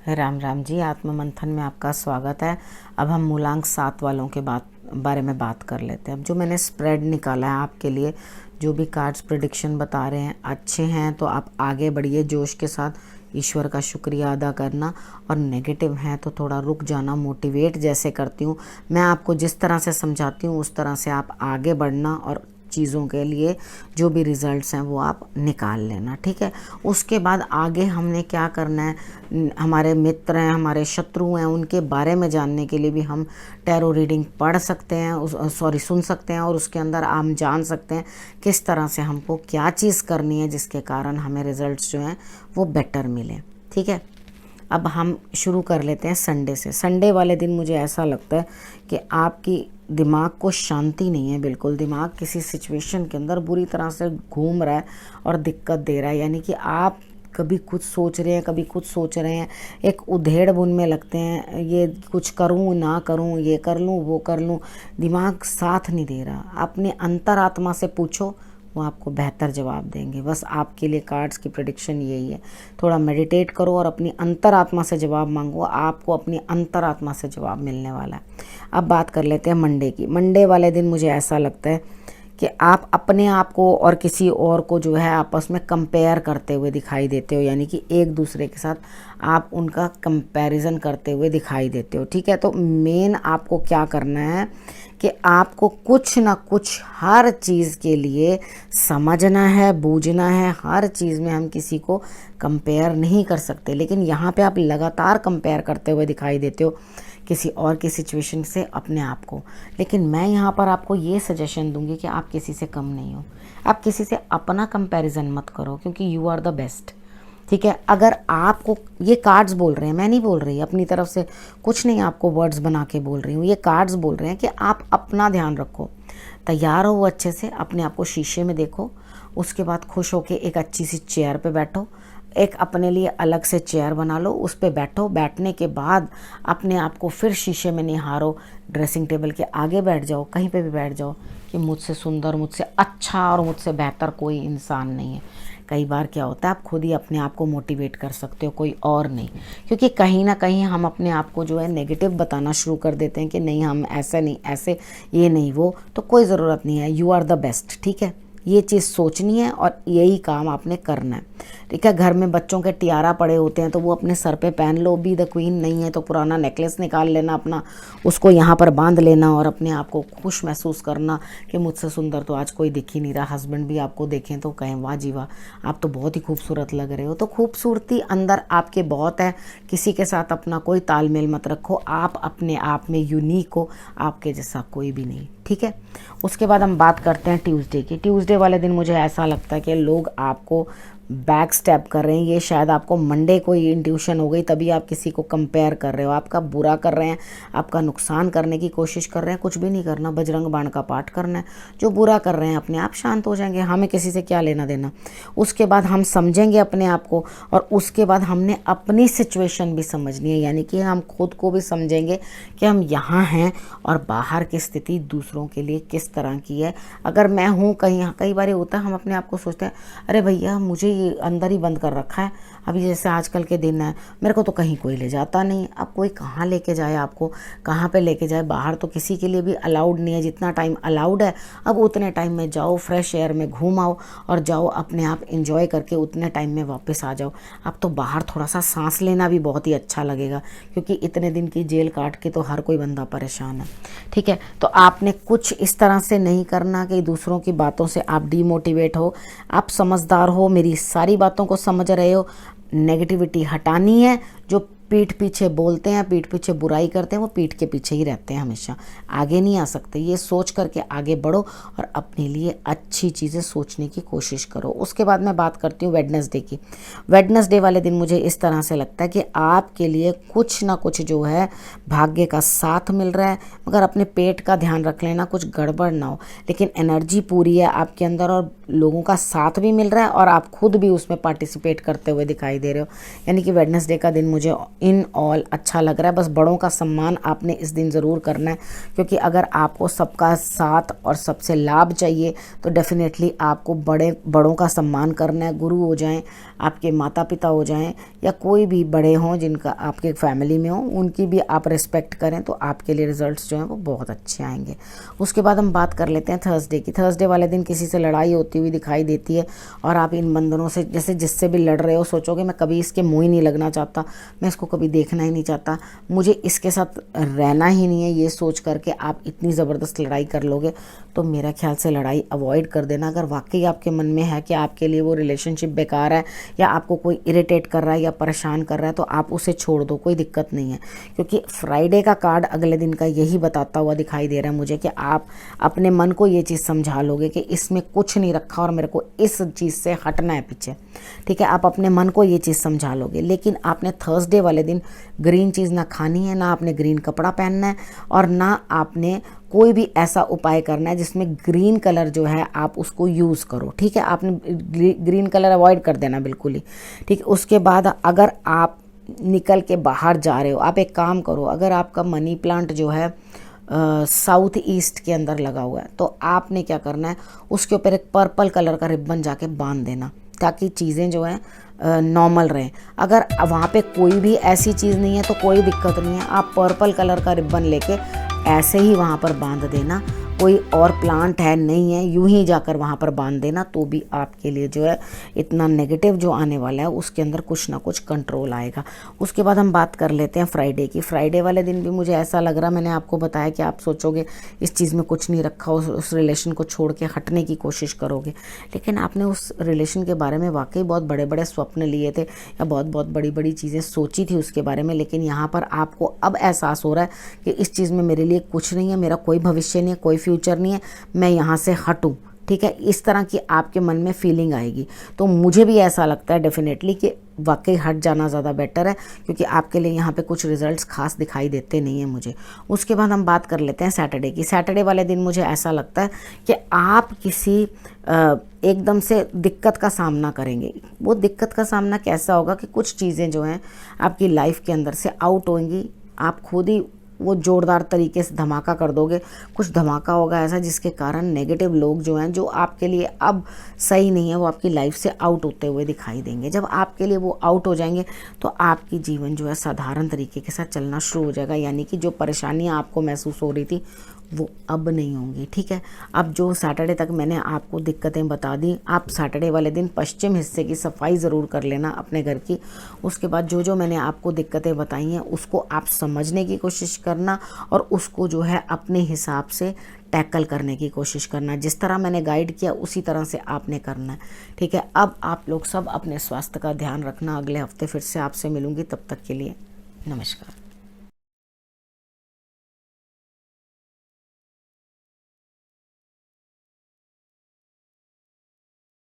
राम राम जी। आत्म मंथन में आपका स्वागत है। अब हम मूलांक 7 वालों के बारे में बात कर लेते हैं। अब जो मैंने स्प्रेड निकाला है आपके लिए, जो भी कार्ड्स प्रेडिक्शन बता रहे हैं अच्छे हैं तो आप आगे बढ़िए जोश के साथ, ईश्वर का शुक्रिया अदा करना, और नेगेटिव हैं तो थोड़ा रुक जाना। मोटिवेट जैसे करती हूँ मैं आपको, जिस तरह से समझाती हूँ उस तरह से आप आगे बढ़ना और चीज़ों के लिए जो भी रिज़ल्ट्स हैं वो आप निकाल लेना, ठीक है। उसके बाद आगे हमने क्या करना है, हमारे मित्र हैं, हमारे शत्रु हैं, उनके बारे में जानने के लिए भी हम टैरो रीडिंग पढ़ सकते हैं, सुन सकते हैं, और उसके अंदर हम जान सकते हैं किस तरह से हमको क्या चीज़ करनी है जिसके कारण हमें रिज़ल्ट्स जो हैं वो बेटर मिले, ठीक है। अब हम शुरू कर लेते हैं संडे से। संडे वाले दिन मुझे ऐसा लगता है कि आपकी दिमाग को शांति नहीं है, बिल्कुल दिमाग किसी सिचुएशन के अंदर बुरी तरह से घूम रहा है और दिक्कत दे रहा है। यानी कि आप कभी कुछ सोच रहे हैं, कभी कुछ सोच रहे हैं, एक उधेड़ बुन में लगते हैं, ये कुछ करूं ना करूं, ये कर लूं वो कर लूं, दिमाग साथ नहीं दे रहा। अपने अंतरात्मा से पूछो, वो आपको बेहतर जवाब देंगे। बस आपके लिए कार्ड्स की प्रेडिक्शन यही है, थोड़ा मेडिटेट करो और अपनी अंतरात्मा से जवाब मांगो, आपको अपनी अंतरात्मा से जवाब मिलने वाला है। अब बात कर लेते हैं मंडे की। मंडे वाले दिन मुझे ऐसा लगता है कि आप अपने आप को और किसी और को जो है आपस में कंपेयर करते हुए दिखाई देते हो, यानी कि एक दूसरे के साथ आप उनका कंपैरिजन करते हुए दिखाई देते हो, ठीक है। तो मेन आपको क्या करना है कि आपको कुछ ना कुछ हर चीज़ के लिए समझना है, बूझना है। हर चीज़ में हम किसी को कंपेयर नहीं कर सकते, लेकिन यहाँ पे आप लगातार कंपेयर करते हुए दिखाई देते हो किसी और की सिचुएशन से अपने आप को। लेकिन मैं यहाँ पर आपको ये सजेशन दूंगी कि आप किसी से कम नहीं हो, आप किसी से अपना कंपैरिजन मत करो, क्योंकि यू आर द बेस्ट, ठीक है। अगर आपको ये कार्ड्स बोल रहे हैं, मैं नहीं बोल रही अपनी तरफ से कुछ नहीं, आपको वर्ड्स बना के बोल रही हूँ, ये कार्ड्स बोल रहे हैं कि आप अपना ध्यान रखो, तैयार हो अच्छे से, अपने आप को शीशे में देखो, उसके बाद खुश होके एक अच्छी सी चेयर पे बैठो, एक अपने लिए अलग से चेयर बना लो, उस पे बैठो। बैठने के बाद अपने आप को फिर शीशे में निहारो, ड्रेसिंग टेबल के आगे बैठ जाओ, कहीं पे भी बैठ जाओ कि मुझसे सुंदर, मुझसे अच्छा और मुझसे बेहतर कोई इंसान नहीं है। कई बार क्या होता है, आप खुद ही अपने आप को मोटिवेट कर सकते हो, कोई और नहीं, क्योंकि कहीं ना कहीं हम अपने आप को जो है नेगेटिव बताना शुरू कर देते हैं कि नहीं हम ऐसा नहीं, ऐसे ये नहीं वो, तो कोई ज़रूरत नहीं है। यू आर द बेस्ट, ठीक है। ये चीज़ सोचनी है और यही काम आपने करना है, ठीक है। घर में बच्चों के टियारा पड़े होते हैं तो वो अपने सर पे पहन लो, बी द क्वीन नहीं है तो पुराना नेकलेस निकाल लेना अपना, उसको यहाँ पर बांध लेना और अपने आप को खुश महसूस करना कि मुझसे सुंदर तो आज कोई दिख ही नहीं रहा। हस्बैंड भी आपको देखें तो कहें वाह जी वाह, आप तो बहुत ही खूबसूरत लग रहे हो। तो खूबसूरती अंदर आपके बहुत है, किसी के साथ अपना कोई तालमेल मत रखो, आप अपने आप में यूनिक हो, आपके जैसा कोई भी नहीं, ठीक है। उसके बाद हम बात करते हैं ट्यूसडे की। ट्यूसडे वाले दिन मुझे ऐसा लगता है कि लोग आपको बैक स्टेप कर रहे हैं। ये शायद आपको मंडे को ही इंट्यूशन हो गई, तभी आप किसी को कंपेयर कर रहे हो, आपका बुरा कर रहे हैं, आपका नुकसान करने की कोशिश कर रहे हैं। कुछ भी नहीं करना, बजरंग बाण का पाठ करना है। जो बुरा कर रहे हैं अपने आप शांत हो जाएंगे, हमें किसी से क्या लेना देना। उसके बाद हम समझेंगे अपने आप को, और उसके बाद हमने अपनी सिचुएशन भी समझनी है, यानी कि हम खुद को भी समझेंगे कि हम यहाँ हैं और बाहर की स्थिति दूसरों के लिए किस तरह की है। अगर मैं हूँ कई बार होता है हम अपने आप को सोचते हैं अरे भैया मुझे ये अंदर ही बंद कर रखा है, अभी जैसे आजकल के दिन है, मेरे को तो कहीं कोई ले जाता नहीं। अब कोई कहाँ लेके जाए आपको, कहाँ पे लेके जाए, बाहर तो किसी के लिए भी अलाउड नहीं है। जितना टाइम अलाउड है अब उतने टाइम में जाओ, फ्रेश एयर में घूम आओ और जाओ अपने आप इंजॉय करके उतने टाइम में वापस आ जाओ। अब तो बाहर थोड़ा सा सांस लेना भी बहुत ही अच्छा लगेगा, क्योंकि इतने दिन की जेल काट के तो हर कोई बंदा परेशान है, ठीक है। तो आपने कुछ इस तरह से नहीं करना कि दूसरों की बातों से आप डीमोटिवेट हो। आप समझदार हो, मेरी सारी बातों को समझ रहे हो, नेगेटिविटी हटानी है। जो पीठ पीछे बोलते हैं, पीठ पीछे बुराई करते हैं, वो पीठ के पीछे ही रहते हैं, हमेशा आगे नहीं आ सकते। ये सोच करके आगे बढ़ो और अपने लिए अच्छी चीज़ें सोचने की कोशिश करो। उसके बाद मैं बात करती हूँ वेडनेसडे की। वेडनेसडे वाले दिन मुझे इस तरह से लगता है कि आपके लिए कुछ ना कुछ जो है भाग्य का साथ मिल रहा है, मगर अपने पेट का ध्यान रख लेना, कुछ गड़बड़ ना हो। लेकिन एनर्जी पूरी है आपके अंदर और लोगों का साथ भी मिल रहा है और आप खुद भी उसमें पार्टिसिपेट करते हुए दिखाई दे रहे हो। यानी कि वेडनेसडे का दिन मुझे इन ऑल अच्छा लग रहा है। बस बड़ों का सम्मान आपने इस दिन ज़रूर करना है, क्योंकि अगर आपको सबका साथ और सबसे लाभ चाहिए तो डेफिनेटली आपको बड़ों का सम्मान करना है। गुरु हो जाएं, आपके माता पिता हो जाएं, या कोई भी बड़े हों जिनका आपके फैमिली में हो, उनकी भी आप रिस्पेक्ट करें तो आपके लिए रिजल्ट्स जो हैं वो बहुत अच्छे आएंगे। उसके बाद हम बात कर लेते हैं थर्सडे की। थर्सडे वाले दिन किसी से लड़ाई होती हुई दिखाई देती है, और आप इन बंधनों से, जैसे जिससे भी लड़ रहे हो, सोचोगे मैं कभी इसके मुँह ही नहीं लगना चाहता, मैं इसको कभी देखना ही नहीं चाहता, मुझे इसके साथ रहना ही नहीं है। ये सोच करके आप इतनी ज़बरदस्त लड़ाई कर लोगे, तो मेरा ख्याल से लड़ाई अवॉइड कर देना। अगर वाकई आपके मन में है कि आपके लिए वो रिलेशनशिप बेकार है, या आपको कोई इरिटेट कर रहा है या परेशान कर रहा है, तो आप उसे छोड़ दो, कोई दिक्कत नहीं है। क्योंकि फ्राइडे का कार्ड अगले दिन का यही बताता हुआ दिखाई दे रहा है मुझे कि आप अपने मन को ये चीज़ समझा लोगे कि इसमें कुछ नहीं रखा और मेरे को इस चीज़ से हटना है पीछे, ठीक है। आप अपने मन को ये चीज़ समझा लोगे। लेकिन आपने थर्सडे वाले दिन ग्रीन चीज़ ना खानी है, ना आपने ग्रीन कपड़ा पहनना है, और ना आपने कोई भी ऐसा उपाय करना है जिसमें ग्रीन कलर जो है आप उसको यूज़ करो, ठीक है। आपने ग्रीन कलर अवॉइड कर देना बिल्कुल ही, ठीक है। उसके बाद अगर आप निकल के बाहर जा रहे हो, आप एक काम करो, अगर आपका मनी प्लांट जो है साउथ ईस्ट के अंदर लगा हुआ है, तो आपने क्या करना है, उसके ऊपर एक पर्पल कलर का रिबन जाके बांध देना, ताकि चीज़ें जो हैं नॉर्मल रहें। अगर वहाँ पे कोई भी ऐसी चीज़ नहीं है तो कोई दिक्कत नहीं है, आप पर्पल कलर का रिबन लेके ऐसे ही वहाँ पर बांध देना। कोई और प्लांट है नहीं है, यूं ही जाकर वहाँ पर बांध देना, तो भी आपके लिए जो है इतना नेगेटिव जो आने वाला है उसके अंदर कुछ ना कुछ कंट्रोल आएगा। उसके बाद हम बात कर लेते हैं फ्राइडे की। फ्राइडे वाले दिन भी मुझे ऐसा लग रहा, मैंने आपको बताया कि आप सोचोगे इस चीज़ में कुछ नहीं रखा, उस रिलेशन को छोड़ के हटने की कोशिश करोगे, लेकिन आपने उस रिलेशन के बारे में वाकई बहुत बड़े बड़े स्वप्न लिए थे, या बहुत बहुत बड़ी बड़ी चीज़ें सोची थी उसके बारे में। लेकिन यहाँ पर आपको अब एहसास हो रहा है कि इस चीज़ में मेरे लिए कुछ नहीं है, मेरा कोई भविष्य नहीं है, कोई फ्यूचर नहीं है, मैं यहाँ से हटूँ, ठीक है। इस तरह की आपके मन में फीलिंग आएगी। तो मुझे भी ऐसा लगता है डेफिनेटली कि वाकई हट जाना ज़्यादा बेटर है, क्योंकि आपके लिए यहाँ पे कुछ रिजल्ट्स खास दिखाई देते नहीं है मुझे। उसके बाद हम बात कर लेते हैं सैटरडे की। सैटरडे वाले दिन मुझे ऐसा लगता है कि आप किसी एकदम से दिक्कत का सामना करेंगे। वो दिक्कत का सामना कैसा होगा कि कुछ चीज़ें जो हैं आपकी लाइफ के अंदर से आउट होंगी, आप खुद ही वो जोरदार तरीके से धमाका कर दोगे। कुछ धमाका होगा ऐसा जिसके कारण नेगेटिव लोग जो हैं, जो आपके लिए अब सही नहीं है, वो आपकी लाइफ से आउट होते हुए दिखाई देंगे। जब आपके लिए वो आउट हो जाएंगे तो आपकी जीवन जो है साधारण तरीके के साथ चलना शुरू हो जाएगा, यानी कि जो परेशानियां आपको महसूस हो रही थी वो अब नहीं होंगी, ठीक है। अब जो सैटरडे तक मैंने आपको दिक्कतें बता दी, आप सैटरडे वाले दिन पश्चिम हिस्से की सफाई ज़रूर कर लेना अपने घर की। उसके बाद जो जो मैंने आपको दिक्कतें बताई हैं उसको आप समझने की कोशिश करना, और उसको जो है अपने हिसाब से टैकल करने की कोशिश करना। जिस तरह मैंने गाइड किया उसी तरह से आपने करना है, ठीक है। अब आप लोग सब अपने स्वास्थ्य का ध्यान रखना। अगले हफ्ते फिर से आपसे मिलूंगी, तब तक के लिए नमस्कार।